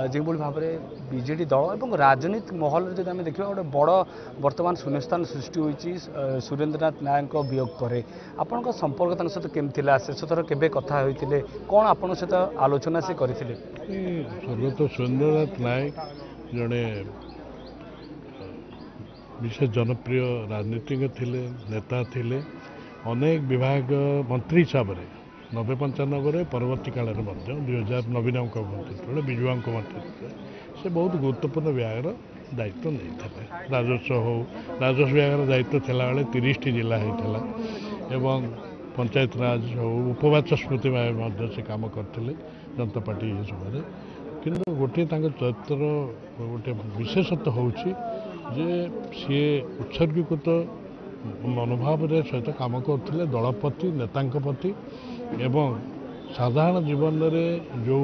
जो भाव में बीजेडी दल और राजनीति महल में जब देखा गोटे बड़ बर्तमान शून्यस्थान सृष्टि होती सुरेंद्रनाथ नायक वियोग पर आपण संपर्क सहित केमती शेष थर के कथा होते कौन आपण सहित आलोचना से करते स्वर्गत सुरेंद्रनाथ नायक जड़े विशेष जनप्रिय राजनीतिज्ञ थिले नेता थिले अनेक विभाग मंत्री हिसाब से 90-95 परवर्ती काल में 2000 नवीन मंत्री विजुआ मंत्री से बहुत गुरुत्वपूर्ण विभाग दायित्व नहीं थे राजस्व हो राजस्व विभाग दायित्व थिला बेले 30 जिला होता एवं पंचायत राज हो उपवाचस्पति भाव से कम करते जनता पार्टी ये समय किंतु गोटे चरित्र गोटे विशेषत्व हूँ जे सी उत्सर्गीकृत मनोभाव सहित कम करते दल प्रति नेता प्रति एवं साधारण जीवन में जो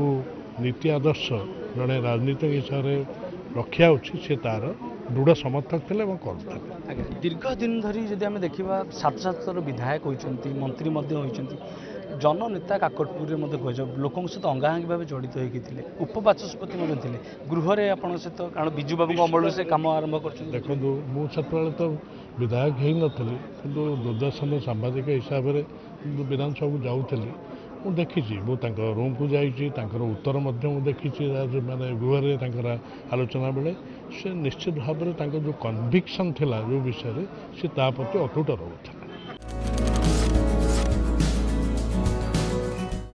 नीति आदर्श जड़े राजनीतिक हिसाब से रखा उचित तार दृढ़ समर्थक थे करते दीर्घ दिन धरी जदि आम देखा 7 विधायक होती मंत्री होती जननेता काकटपुर लोक सहित अंगांगी भाव जड़ित होते उपवाचस्पति थे गृह में आप सहित कारण विजु बाबू अमल से कम आरंभ कर देखो मुझे तो विधायक ही नी कि दूरदर्शन सांबादिक हिसाब से विधानसभा को जाऊँगी मुझे देखी रूम को जाइए उत्तर देखी मानने गृह आलोचना बेले से निश्चित भाव में जो कन्विक्शन थिला जो विषय से प्रति अटूट रोता।